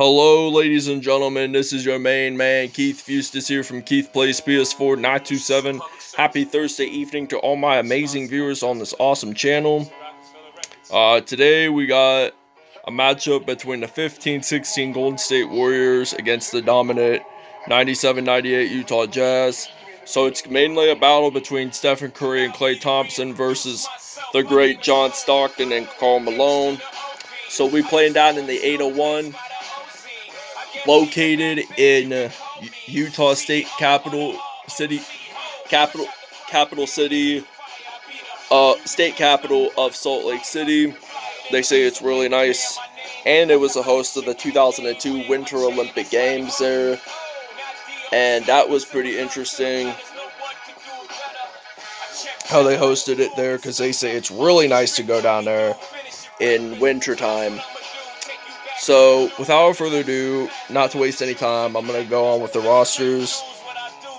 Hello, ladies and gentlemen. This is your main man, Keith Fustis here from Keith Plays PS4 927. Happy Thursday evening to all my amazing viewers on this awesome channel. Today we got a matchup between the 15-16 Golden State Warriors against the dominant 97-98 Utah Jazz. So it's mainly a battle between Stephen Curry and Klay Thompson versus the great John Stockton and Karl Malone. So we playing down in the 801. Located in Utah State capital city, state capital of Salt Lake City. They say it's really nice, and it was the host of the 2002 Winter Olympic Games there, and that was pretty interesting how they hosted it there, because they say it's really nice to go down there in wintertime. So, without further ado, not to waste any time, I'm going to go on with the rosters.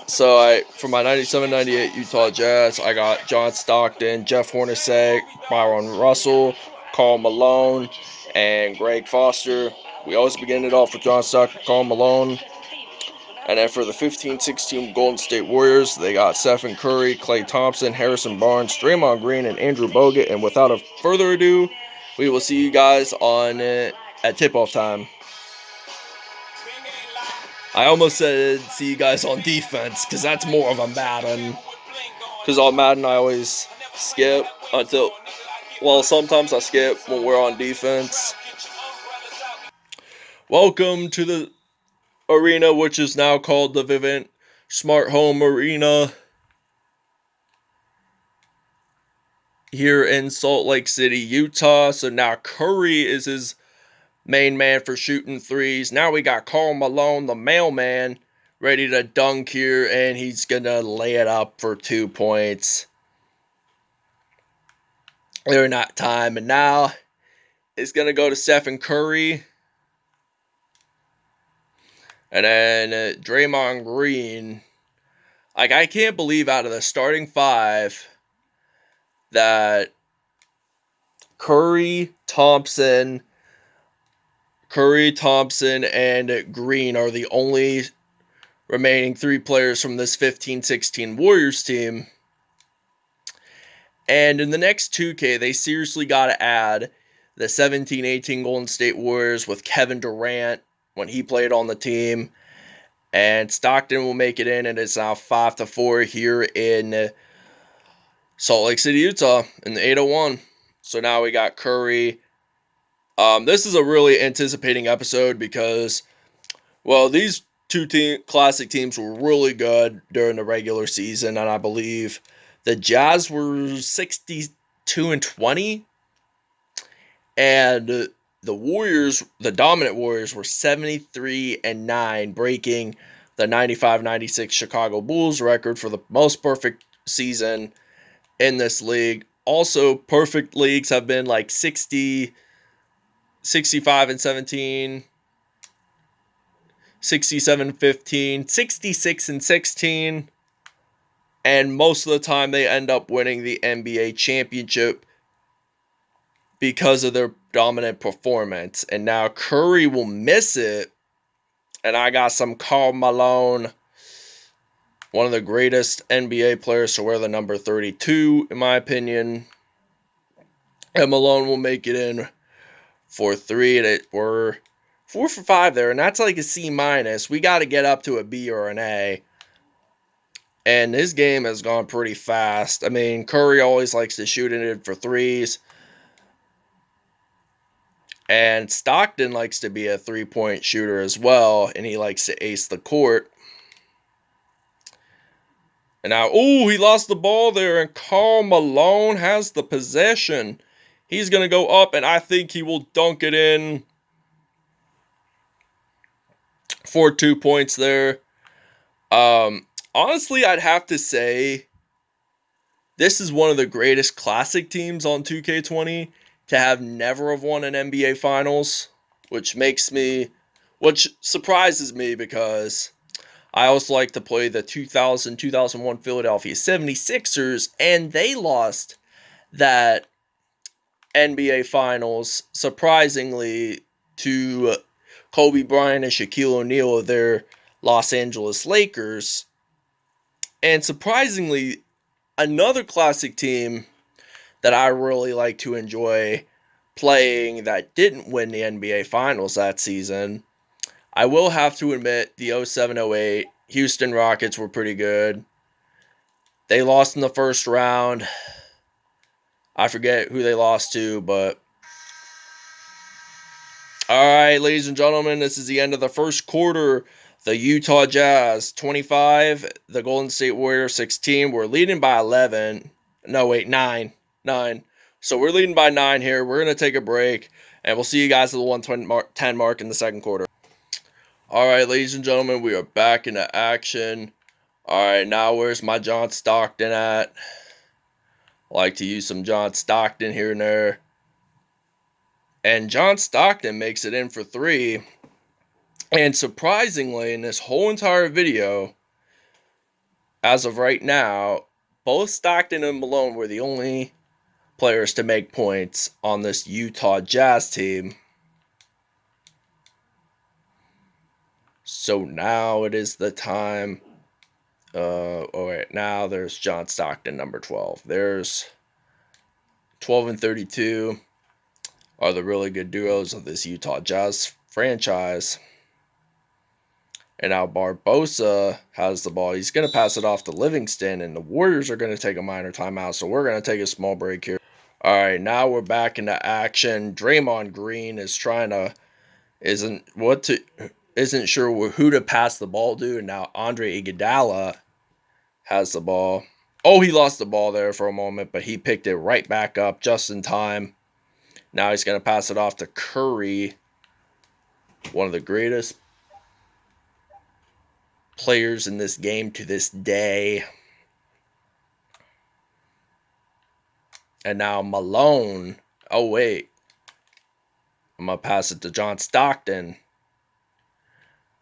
So, for my 97-98 Utah Jazz, I got John Stockton, Jeff Hornacek, Byron Russell, Karl Malone, and Greg Foster. We always begin it off with John Stockton, Karl Malone. And then for the 15-16 Golden State Warriors, they got Stephen Curry, Klay Thompson, Harrison Barnes, Draymond Green, and Andrew Bogut. And without further ado, we will see you guys at tip-off time. I almost said see you guys on defense, because that's more of a Madden. Because on Madden I always skip sometimes I skip when we're on defense. Welcome to the arena, which is now called the Vivint Smart Home Arena here in Salt Lake City, Utah. So now Curry is his main man for shooting threes. Now we got Karl Malone, the mailman, ready to dunk here, and he's going to lay it up for 2 points. They're not time, and now it's going to go to Stephen Curry. And then Draymond Green. I can't believe out of the starting five that Curry, Thompson, and Green are the only remaining three players from this 15-16 Warriors team. And in the next 2K, they seriously got to add the 17-18 Golden State Warriors with Kevin Durant when he played on the team. And Stockton will make it in, and it's now 5-4 here in Salt Lake City, Utah, in the 801. So now we got Curry. This is a really anticipating episode because, well, these two classic teams were really good during the regular season, and I believe the Jazz were 62-20, and the Warriors, the dominant Warriors, were 73-9, breaking the 95-96 Chicago Bulls record for the most perfect season in this league. Also, perfect leagues have been like 65-17, 67-15, 66-16, and most of the time they end up winning the NBA championship because of their dominant performance. And now Curry will miss it, and I got some Karl Malone, one of the greatest NBA players to wear the number 32, in my opinion. And Malone will make it in for 3, and we're 4 for 5 there, and that's like a C-. We got to get up to a B or an A. And this game has gone pretty fast. I mean, Curry always likes to shoot it for threes. And Stockton likes to be a three-point shooter as well, and he likes to ace the court. And now, he lost the ball there, and Karl Malone has the possession. He's going to go up, and I think he will dunk it in for 2 points there. Honestly, I'd have to say this is one of the greatest classic teams on 2K20 to have never have won an NBA Finals, which surprises me because I also like to play the 2000-2001 Philadelphia 76ers, and they lost that NBA Finals, surprisingly, to Kobe Bryant and Shaquille O'Neal of their Los Angeles Lakers. And surprisingly, another classic team that I really like to enjoy playing that didn't win the NBA Finals that season. I will have to admit the 07-08 Houston Rockets were pretty good. They lost in the first round. I forget who they lost to, but all right, ladies and gentlemen, this is the end of the first quarter. The Utah Jazz 25, the Golden State Warriors 16. We're leading by 11. No, wait, 9. 9. So we're leading by 9 here. We're going to take a break, and we'll see you guys at the 110 mark in the second quarter. All right, ladies and gentlemen, we are back into action. All right, now where's my John Stockton at? I like to use some John Stockton here and there. And John Stockton makes it in for 3. And surprisingly, in this whole entire video, as of right now, both Stockton and Malone were the only players to make points on this Utah Jazz team. So now it is the time. Now there's John Stockton, number 12. There's 12 and 32 are the really good duos of this Utah Jazz franchise. And now Barbosa has the ball. He's going to pass it off to Livingston, and the Warriors are going to take a minor timeout, so we're going to take a small break here. All right, now we're back into action. Draymond Green is isn't sure who to pass the ball to, and now Andre Iguodala has the ball. Oh, he lost the ball there for a moment, but he picked it right back up just in time. Now he's going to pass it off to Curry, one of the greatest players in this game to this day. And now Malone. Oh, wait. I'm going to pass it to John Stockton.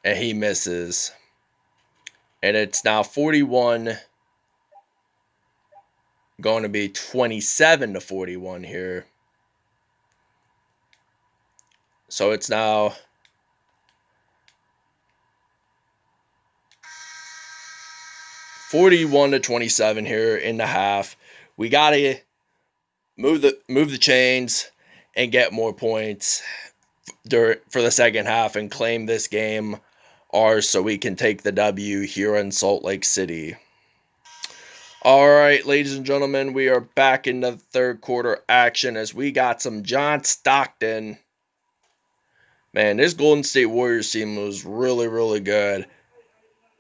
And he misses. And it's now 41. Going to be 27-41 here. So it's now 41-27 here in the half. We got to move the chains and get more points for the second half and claim this game ours so we can take the W here in Salt Lake City. All right, ladies and gentlemen, we are back in the third quarter action as we got some John Stockton. Man, this Golden State Warriors team was really, really good.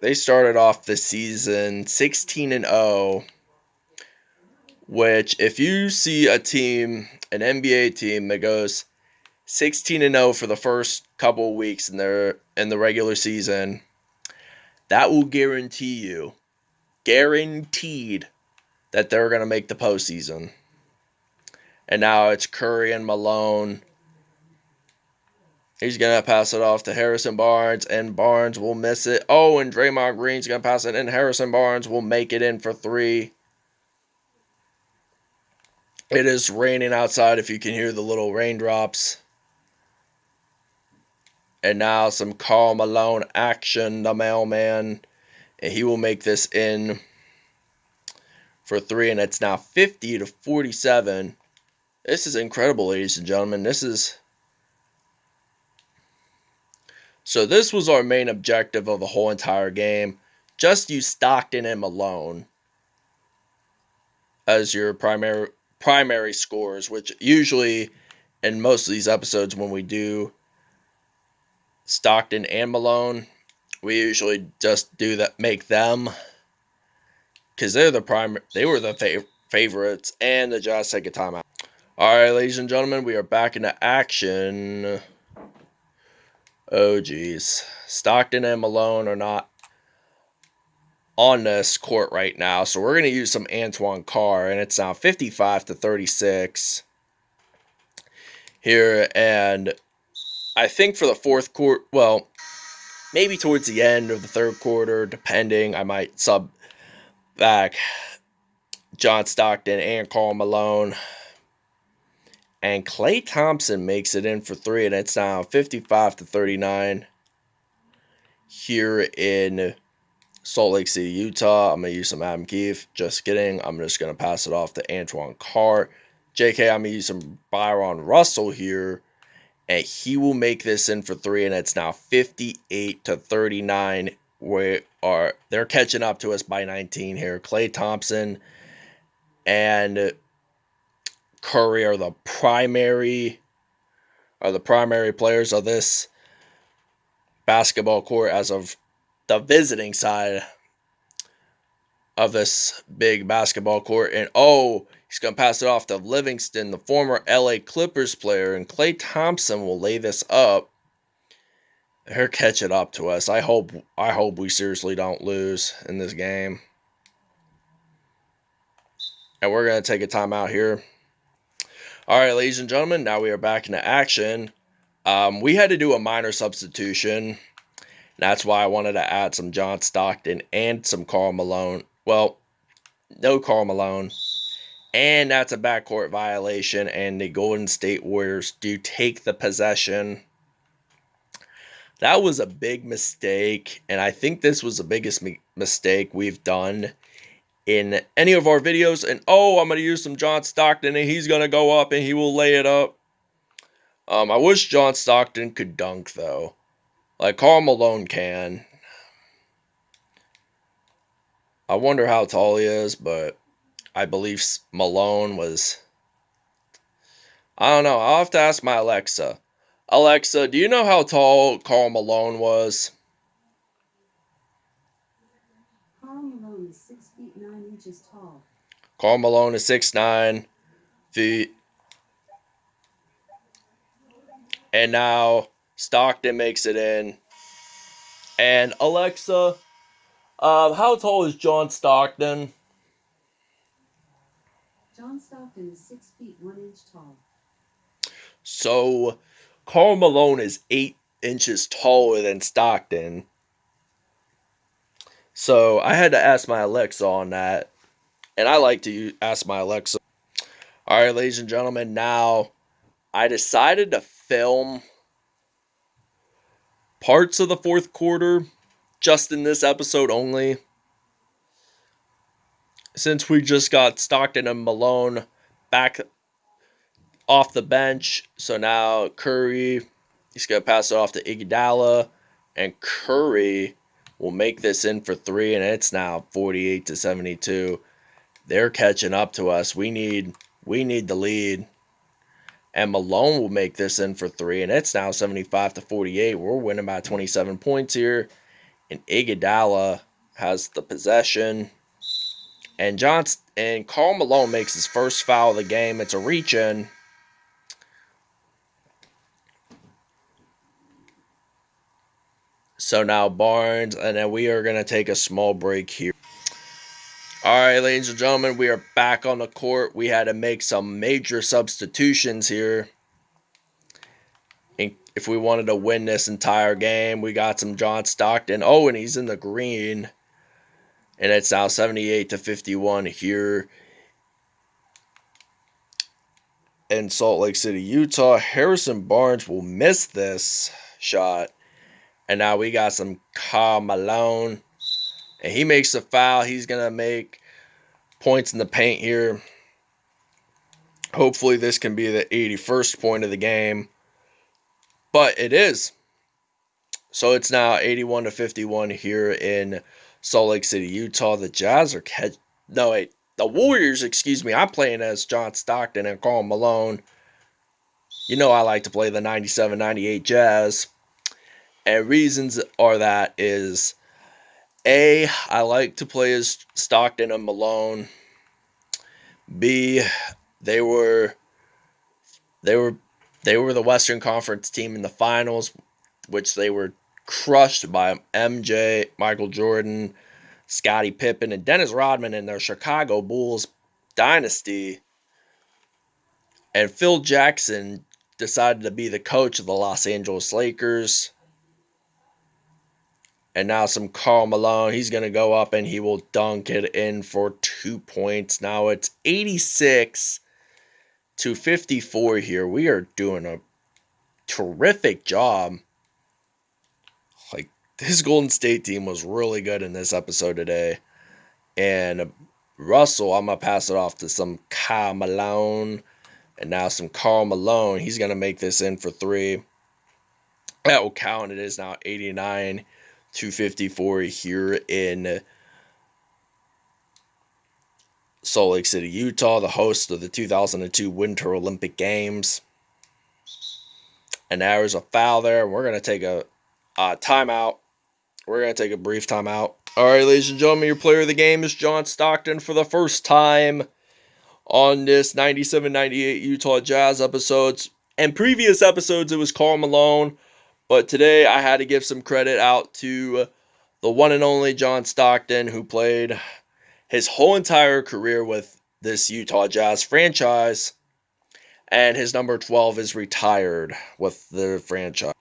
They started off the season 16-0, which if you see a team, an NBA team that goes 16-0 for the first couple of weeks in the regular season, that will guaranteed that they're going to make the postseason. And now it's Curry and Malone. He's going to pass it off to Harrison Barnes, and Barnes will miss it. Oh, and Draymond Green's going to pass it, and Harrison Barnes will make it in for 3. It is raining outside if you can hear the little raindrops. And now some Karl Malone action, the mailman. And he will make this in for 3, and it's now 50-47. This is incredible, ladies and gentlemen. So this was our main objective of the whole entire game. Just use Stockton and Malone as your primary scorers, which usually in most of these episodes when we do Stockton and Malone, we usually just do that, make them, because they were the favorites, and the Jazz take a timeout. All right, ladies and gentlemen, we are back into action. Oh, geez. Stockton and Malone are not on this court right now, so we're going to use some Antoine Carr, and it's now 55-36 here, and I think for the fourth quarter, well, maybe towards the end of the third quarter, depending, I might sub back John Stockton and Karl Malone. And Klay Thompson makes it in for three, and it's now 55-39 here in Salt Lake City, Utah. I'm going to use some Adam Keefe. Just kidding. I'm just going to pass it off to Antoine Carr. JK, I'm going to use some Byron Russell here, and he will make this in for three, and it's now 58-39. They're catching up to us by 19 here. Klay Thompson and Curry are the primary players of this basketball court as of the visiting side of this big basketball court. And he's going to pass it off to Livingston, the former LA Clippers player, and Klay Thompson will lay this up. They're catching up to us. I hope we seriously don't lose in this game. And we're going to take a timeout here. All right, ladies and gentlemen, now we are back into action. We had to do a minor substitution. That's why I wanted to add some John Stockton and some Karl Malone. Well, no Karl Malone. And that's a backcourt violation, and the Golden State Warriors do take the possession. That was a big mistake, and I think this was the biggest mistake we've done in any of our videos. And I'm going to use some John Stockton, and he's going to go up, and he will lay it up. I wish John Stockton could dunk, though. Like Karl Malone can. I wonder how tall he is, but I believe Malone was... I don't know. I'll have to ask my Alexa. Alexa, do you know how tall Karl Malone was? Karl Malone is 6 feet 9 inches tall. Karl Malone is 6'9" feet. And now Stockton makes it in. And Alexa, how tall is John Stockton? John Stockton is 6 feet 1 inch tall. So Karl Malone is 8 inches taller than Stockton. So I had to ask my Alexa on that. And I like to ask my Alexa. All right, ladies and gentlemen, now I decided to film parts of the fourth quarter just in this episode only. Since we just got Stockton and Malone back off the bench. So now Curry, he's going to pass it off to Iguodala. And Curry will make this in for three. And it's now 48-72. They're catching up to us. We need the lead. And Malone will make this in for three. And it's now 75-48. We're winning by 27 points here. And Iguodala has the possession. And Karl Malone makes his first foul of the game. It's a reach-in. So now Barnes, and then we are going to take a small break here. All right, ladies and gentlemen, we are back on the court. We had to make some major substitutions here. If we wanted to win this entire game, we got some John Stockton. And he's in the green. And it's now 78-51 here in Salt Lake City, Utah. Harrison Barnes will miss this shot. And now we got some Karl Malone. And he makes a foul. He's going to make points in the paint here. Hopefully this can be the 81st point of the game. But it is. So it's now 81-51 here in Salt Lake City, Utah. The Jazz are the Warriors, I'm playing as John Stockton and Karl Malone. You know I like to play the 97-98 Jazz. And reasons are that is, A, I like to play as Stockton and Malone. B, they were the Western Conference team in the finals, which they were crushed by MJ, Michael Jordan, Scottie Pippen, and Dennis Rodman in their Chicago Bulls dynasty. And Phil Jackson decided to be the coach of the Los Angeles Lakers. And now some Karl Malone. He's going to go up and he will dunk it in for 2 points. Now it's 86-72 254 here. We are doing a terrific job. Like, this Golden State team was really good in this episode today. And Russell, I'm going to pass it off to some Karl Malone. And now some Karl Malone. He's going to make this in for 3. That will count. It is now 89-254 here in Salt Lake City, Utah, the host of the 2002 Winter Olympic Games. And there's a foul there. We're going to take a timeout. We're going to take a brief timeout. All right, ladies and gentlemen, your player of the game is John Stockton for the first time on this 97-98 Utah Jazz episodes. And previous episodes, it was Karl Malone. But today, I had to give some credit out to the one and only John Stockton, who played his whole entire career with this Utah Jazz franchise. And his number 12 is retired with the franchise.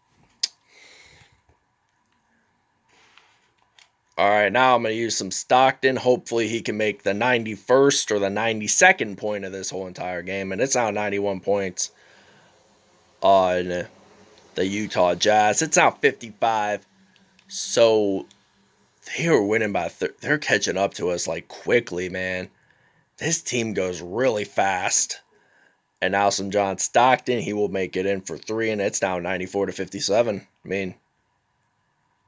All right, now I'm going to use some Stockton. Hopefully he can make the 91st or the 92nd point of this whole entire game. And it's now 91 points on the Utah Jazz. It's now 55. So they were winning by they're catching up to us like quickly, man. This team goes really fast. And now some John Stockton. He will make it in for 3. And it's now 94-57. I mean,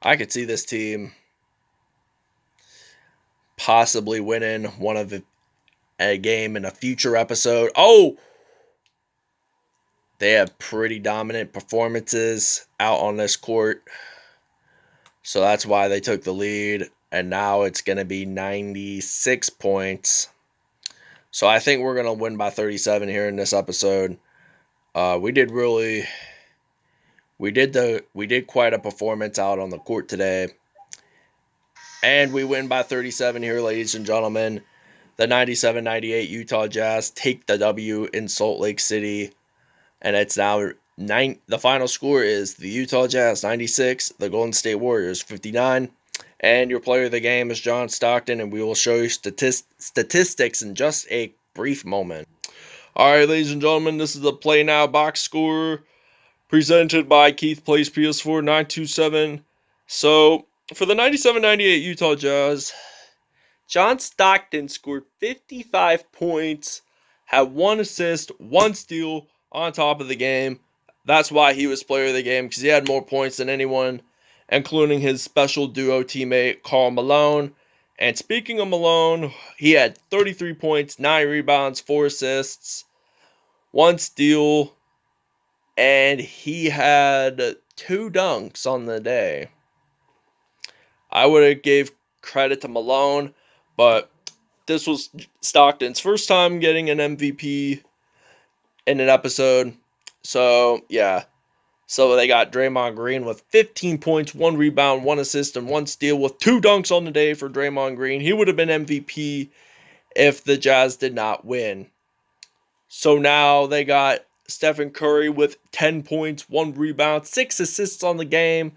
I could see this team possibly winning a game in a future episode. Oh! They have pretty dominant performances out on this court. So that's why they took the lead. And now it's going to be 96 points. So I think we're going to win by 37 here in this episode. We did quite a performance out on the court today. And we win by 37 here, ladies and gentlemen. The 97-98 Utah Jazz take the W in Salt Lake City. And it's now the final score is the Utah Jazz 96, the Golden State Warriors 59. And your player of the game is John Stockton, and we will show you statistics in just a brief moment. All right, ladies and gentlemen, this is the Play Now box score presented by Keith Plays PS4 927. So, for the 97-98 Utah Jazz, John Stockton scored 55 points, had 1 assist, 1 steal on top of the game. That's why he was player of the game, because he had more points than anyone, including his special duo teammate, Karl Malone. And speaking of Malone, he had 33 points, 9 rebounds, 4 assists, 1 steal, and he had 2 dunks on the day. I would have gave credit to Malone, but this was Stockton's first time getting an MVP in an episode. So, yeah. So they got Draymond Green with 15 points, 1 rebound, 1 assist, and 1 steal with 2 dunks on the day for Draymond Green. He would have been MVP if the Jazz did not win. So now they got Stephen Curry with 10 points, 1 rebound, 6 assists on the game.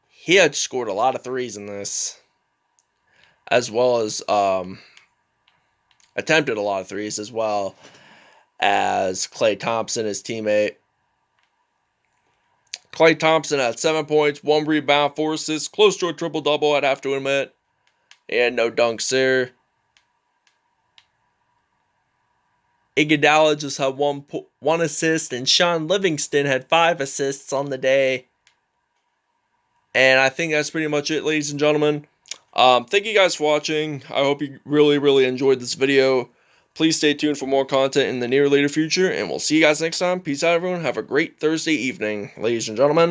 He had scored a lot of threes in this, as well as attempted a lot of threes, as well as Klay Thompson, his teammate. Klay Thompson had 7 points, 1 rebound, 4 assists, close to a triple-double, I'd have to admit. He had no dunks there. Iguodala just had one assist, and Sean Livingston had 5 assists on the day. And I think that's pretty much it, ladies and gentlemen. Thank you guys for watching. I hope you really, really enjoyed this video. Please stay tuned for more content in the near later future, and we'll see you guys next time. Peace out, everyone. Have a great Thursday evening, ladies and gentlemen.